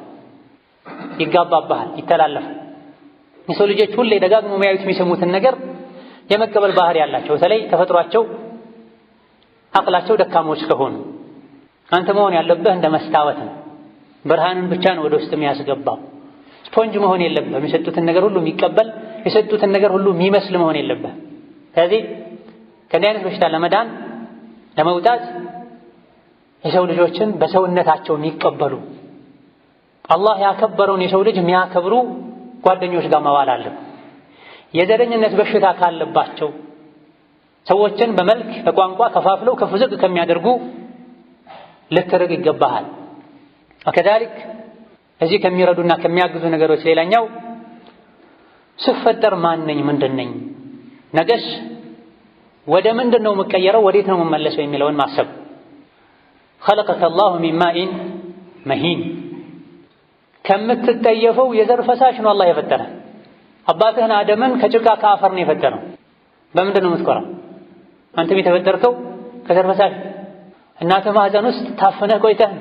ይጋባብሃል፣ ይተላለፋል። የሰው ልጆች ሁሌ ደጋግሞ የሚያዩት የሚሰሙትን ነገር የመቀበል ባህሪ ያላቸው በተለይ ተፈጥሯቸው አቅላቸው ደካሞች ከሆኑ አንተ መሆን ያለብህ እንደ መስታወት ነው። ብርሃንን ብቻ ነው ወደ ውስጥ የሚያስገባው። ስፖንጅ መሆን የለብህም። የሰጡትን ነገር ሁሉ የሚቀበል የሰጡትን ነገር ሁሉ የሚመስል መሆን የለብህም። ስለዚህ ከእንዲህ አይነት በሽታ ለመዳን ለመውጣት የሰው ልጆችን በሰውነታቸው የሚቀበሉ አላህ ያከበረውን የሰው ልጅ የሚያከብሩ ጓደኞች ጋር መዋል አለ። የዘረኝነት በሽታ ካለባቸው ሰዎችን በመልክ በቋንቋ ከፋፍለው ከፍ ዝቅ ከሚያደርጉ ልትርቅ ይገባሃል። ወከዛሊክ እዚህ ከሚረዱና ከሚያግዙ ነገሮች ሌላኛው ስፈጠር ማን ነኝ ምንድን ነኝ፣ ነገስ ወደ ምንድን ነው የምቀየረው ወዴት ነው የምመለሰው የሚለውን ማሰብ። خلقك الله من ماء مهين ከምትጠየፈው የዘር ፈሳሽ ነው አላህ የፈጠረ። አባትህን አደምን ከጭቃ ከአፈር ነው የፈጠረው። በምንድን ነው የምትኮራው? አንተም የተፈጠርከው ከዘር ፈሳሽ። እናትህ ማህፀን ውስጥ ታፍነህ ቆይተህ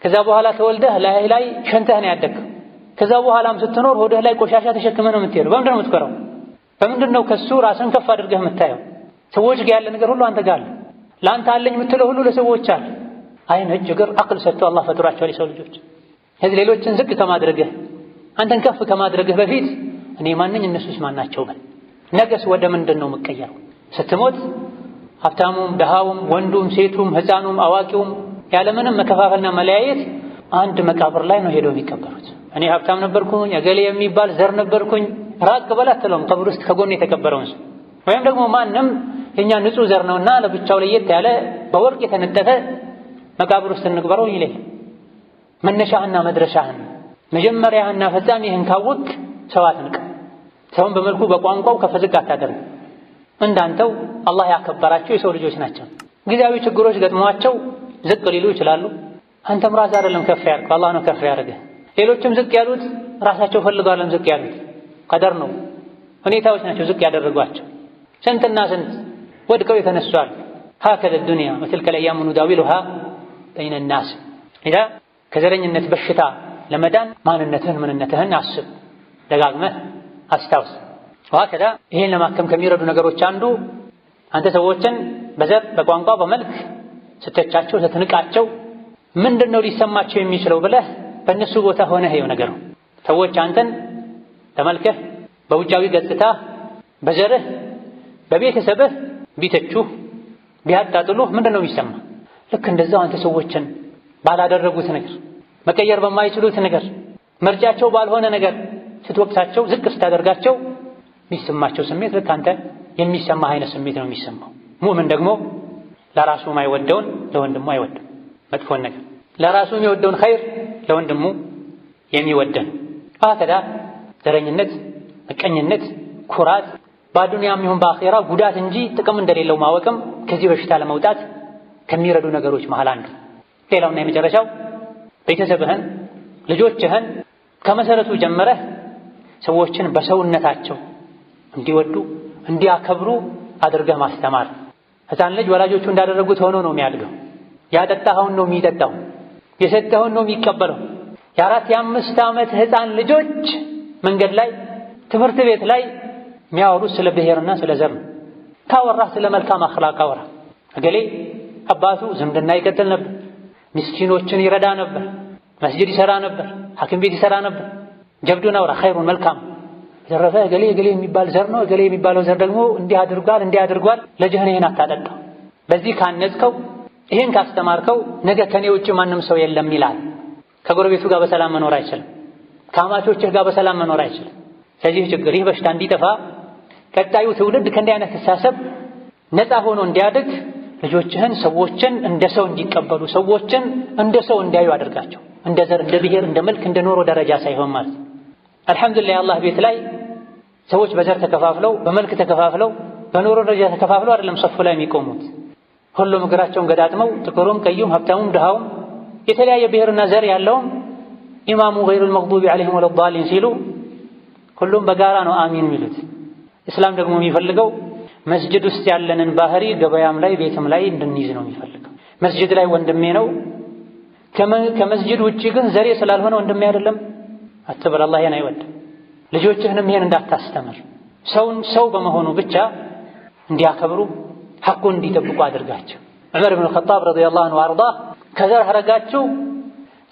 ከዛ በኋላ ተወልደህ ላይ ሸንተህ ነው ያደግከው። ከዛ በኋላም ስትኖር ሆድህ ላይ ቆሻሻ ተሸክመህ ነው የምትሄደው። በምንድን ነው የምትኮራው? በምንድን ነው ከሱ ራስን ከፍ አድርገህ የምታየው? ሰዎች ጋር ያለ ነገር ሁሉ አንተ ጋር አለ። ለአንተ አለኝ የምትለው ሁሉ ለሰዎች አለ። አይን፣ እጅ፣ እግር፣ አቅል ሰጥቶ አላህ ፈጥሯቸዋል የሰው ልጆች። ስለዚህ ሌሎችን ዝቅ ከማድረግህ አንተን ከፍ ከማድረግህ በፊት እኔ ማንኝ እነሱስ ማናቸው በል። ነገስ ወደ ምንድን ነው የምቀየረው? ስትሞት ሀብታሙም፣ ደሃውም፣ ወንዱም፣ ሴቱም፣ ህፃኑም፣ አዋቂውም ያለምንም መከፋፈልና መለያየት አንድ መቃብር ላይ ነው ሄደው የሚቀበሩት። እኔ ሀብታም ነበርኩኝ እገሌ የሚባል ዘር ነበርኩኝ ራቅ በል አትለውም ቀብር ውስጥ ከጎን የተቀበረውን ሰው። ወይም ደግሞ ማንም የኛ ንጹህ ዘር ነውና ለብቻው ለየት ያለ በወርቅ የተነጠፈ መቃብር ውስጥ እንቅበረው ይለኝ። መነሻህና መድረሻህን መጀመሪያህና ፈጻሚህን ካወቅ ሰው አትንቅ። ሰውን በመልኩ በቋንቋው ከፍ ዝቅ አታደርግ። እንዳንተው አላህ ያከበራቸው የሰው ልጆች ናቸው። ጊዜያዊ ችግሮች ገጥሟቸው ዝቅ ሊሉ ይችላሉ። አንተም ራስህ አይደለም ከፍ ያልከው አላህ ነው ከፍ ያደረገህ። ሌሎችም ዝቅ ያሉት ራሳቸው ፈልገው አይደለም ዝቅ ያሉት፣ ቀደር ነው ሁኔታዎች ናቸው ዝቅ ያደረጓቸው። ስንትና ስንት ወድቀው የተነሷል። ሀከለ ዱንያ ወትልከ ለአያሙ ኑዳዊሉሃ በይነ ናስ። ኢዛ ከዘረኝነት በሽታ ለመዳን ማንነትህን ምንነትህን አስብ፣ ደጋግመህ አስታውስ። ወሀከዛ ይሄን ለማከም ከሚረዱ ነገሮች አንዱ አንተ ሰዎችን በዘር በቋንቋ በመልክ ስተቻቸው ስትንቃቸው ምንድነው ሊሰማቸው የሚችለው ብለህ በእነሱ ቦታ ሆነህ ይኸው ነገሩ። ሰዎች አንተን ተመልከህ በውጫዊ ገጽታ በዘርህ በቤተሰብህ ቢተቹህ ቢያጣጥሉህ ምንድነው የሚሰማ? ልክ እንደዛው አንተ ሰዎችን ባላደረጉት ነገር መቀየር በማይችሉት ነገር ምርጫቸው ባልሆነ ነገር ስትወቅሳቸው ዝቅ ስታደርጋቸው የሚሰማቸው ስሜት ልክ አንተ የሚሰማህ አይነት ስሜት ነው የሚሰማው። ሙእምን ደግሞ ለራሱ የማይወደውን ለወንድሙ አይወድም። መጥፎን ነገር ለራሱ የሚወደውን ኸይር ለወንድሙ የሚወደን። አከዳ ዘረኝነት፣ ምቀኝነት፣ ኩራት በዱንያም ይሁን በአኺራ ጉዳት እንጂ ጥቅም እንደሌለው ማወቅም ከዚህ በሽታ ለመውጣት ከሚረዱ ነገሮች መሃል አንዱ። ሌላውና የመጨረሻው ቤተሰብህን ልጆችህን ከመሰረቱ ጀምረህ ሰዎችን በሰውነታቸው እንዲወዱ እንዲያከብሩ አድርገህ ማስተማር። ሕፃን ልጅ ወላጆቹ እንዳደረጉት ሆኖ ነው የሚያድገው። ያጠጣኸውን ነው የሚጠጣው፣ የሰጠኸውን ነው የሚቀበለው። የ4 የ5 ዓመት ሕፃን ልጆች መንገድ ላይ ትምህርት ቤት ላይ የሚያወሩት ስለ ብሔርና ስለ ዘር ነው። ካወራህ ስለ መልካም አኽላቅ አውራ። እገሌ አባቱ ዝምድና ይቀጥል ነበር፣ ምስኪኖችን ይረዳ ነበር፣ መስጂድ ይሰራ ነበር፣ ሐኪም ቤት ይሰራ ነበር። ጀብዱን አውራ፣ ኸይሩን መልካም። በተረፈ እገሌ የሚባል ዘር ነው፣ እገሌ የሚባለው ዘር ደግሞ እንዲህ አድርጓል፣ ልጅህን ይሄን አታጠጣው። በዚህ ካነጽከው ይሄን ካስተማርከው ነገ ከኔ ውጭ ማንም ሰው የለም ይላል። ከጎረቤቱ ጋር በሰላም መኖር አይችልም። ከአማቾችህ ጋር በሰላም መኖር አይችልም። ስለዚህ ችግር ይህ በሽታ እንዲጠፋ ቀጣዩ ትውልድ ከእንዲህ አይነት አስተሳሰብ ነፃ ሆኖ እንዲያድግ ልጆችህን ሰዎችን እንደ ሰው እንዲቀበሉ ሰዎችን እንደ ሰው እንዲያዩ አድርጋቸው። እንደ ዘር፣ እንደ ብሔር፣ እንደ መልክ፣ እንደ ኖሮ ደረጃ ሳይሆን ማለት። አልሐምዱሊላህ አላህ ቤት ላይ ሰዎች በዘር ተከፋፍለው በመልክ ተከፋፍለው በኖሮ ደረጃ ተከፋፍለው አይደለም ሰፉ ላይ የሚቆሙት። ሁሉም እግራቸውን ገጣጥመው ጥቁሩም፣ ቀዩም፣ ሀብታሙም፣ ድሃውም የተለያየ ብሔርና ዘር ያለውም ኢማሙ ገይሩል መግዱቢ ዐለይሂም ወለዷሊን ሲሉ ሁሉም በጋራ ነው አሚን የሚሉት። እስላም ደግሞ የሚፈልገው መስጂድ ውስጥ ያለንን ባህሪ ገበያም ላይ ቤትም ላይ እንድንይዝ ነው የሚፈልገው። መስጂድ ላይ ወንድሜ ነው፣ ከመስጂድ ውጪ ግን ዘሬ ስላልሆነ ወንድሜ አይደለም አትበል። አላህ ይሄን አይወድም። ልጆችህንም ይሄን እንዳታስተምር። ሰውን ሰው በመሆኑ ብቻ እንዲያከብሩ ሐቁን እንዲጠብቁ አድርጋቸው። ዑመር ብን ኸጣብ ረዲየላሁ ዐንሁ ወአርዳህ ከዘር ሐረጋችሁ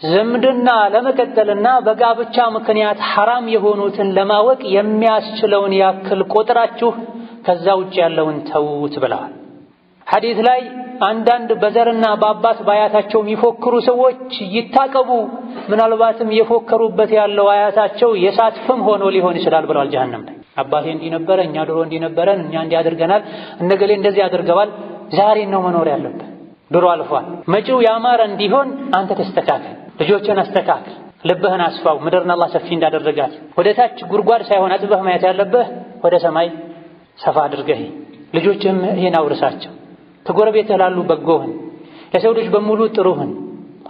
ዝምድና ለመቀጠልና በጋብቻ ምክንያት ሐራም የሆኑትን ለማወቅ የሚያስችለውን ያክል ቆጥራችሁ ከዛ ውጭ ያለውን ተውት ብለዋል። ሐዲስ ላይ አንዳንድ በዘርና በአባት ባያታቸው የሚፎክሩ ሰዎች ይታቀቡ፣ ምናልባትም የፎከሩበት ያለው አያታቸው የእሳት ፍም ሆኖ ሊሆን ይችላል ብለዋል። ጀሀነም ላይ አባቴ እንዲህ ነበረ፣ እኛ ድሮ እንዲህ ነበረን፣ እኛ እንዲህ አድርገናል፣ እነገሌ እንደዚህ አድርገዋል። ዛሬን ነው መኖር ያለብህ። ድሮ አልፏል። መጪው ያማረ እንዲሆን አንተ ተስተካከል፣ ልጆችን አስተካክል፣ ልብህን አስፋው። ምድርን አላህ ሰፊ እንዳደረጋት ወደ ታች ጉድጓድ ሳይሆን አጥበህ ማየት ያለብህ ወደ ሰማይ ሰፋ አድርገህ ልጆችህም ይሄን አውርሳቸው። ከጎረቤትህ ላሉ በጎህን፣ ለሰው ልጅ በሙሉ ጥሩህን።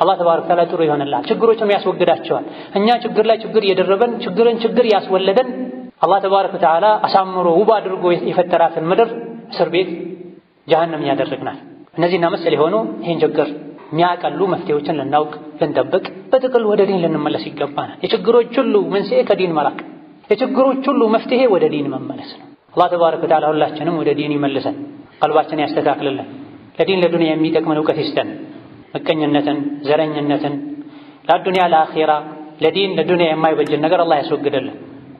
አላህ ተባረከ ወተዓላ ጥሩ ይሆንልሃል፣ ችግሮችም ያስወግዳቸዋል። እኛ ችግር ላይ ችግር እየደረበን ችግር ያስወለደን አላህ ተባረከ ወተዓላ አሳምሮ ውብ አድርጎ የፈጠራትን ምድር እስር ቤት ጀሀነም ያደረግናል። እነዚህና መሰል የሆኑ ይህን ችግር የሚያቀሉ መፍትሄዎችን ልናውቅ ልንጠብቅ፣ በጥቅል ወደ ዲን ልንመለስ ይገባናል። የችግሮች ሁሉ መንስኤ ከዲን መራቅ፣ የችግሮች ሁሉ መፍትሄ ወደ ዲን መመለስ ነው። አላህ ተባረከ ወተዓላ ሁላችንም ወደ ዲን ይመልሰን፣ ቀልባችን ያስተካክልልን፣ ለዲን ለዱንያ የሚጠቅመን እውቀት ይስጠን። ምቀኝነትን፣ ዘረኝነትን ለዱንያ ለአኺራ ለዲን ለዱንያ የማይበጅን ነገር አላህ ያስወግድልን።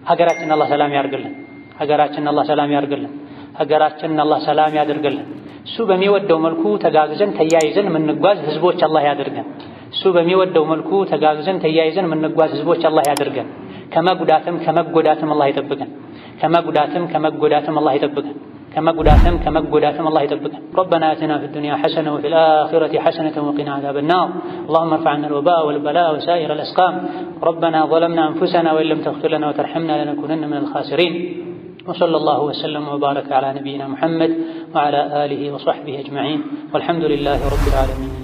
ሀገራችንን አላህ ሰላም ያርግልን። ሀገራችንን አላህ ሰላም ያርግልን። ሀገራችንን አላህ ሰላም ያድርግልን። እሱ በሚወደው መልኩ ተጋግዘን ተያይዘን የምንጓዝ ህዝቦች አላህ ያድርገን። እሱ እሱ በሚወደው መልኩ ተጋግዘን ተያይዘን የምንጓዝ ህዝቦች አላህ ያደርገን። ከመጉዳትም ከመጎዳትም አላህ ይጠብቀን። ከመጉዳትም አላህ ይጠብቀን። الله يتبقى. ربنا آتنا في الدنيا حسنة وفي الآخرة حسنة وقنا عذاب النار. اللهم ارفع عنا الوباء والبلاء وسائر الأسقام. ربنا ظلمنا أنفسنا وإن لم تغفر لنا وترحمنا لنكونن من الخاسرين. وصلى الله وسلم وبارك على نبينا محمد وعلى آله وصحبه أجمعين والحمد لله رب العالمين.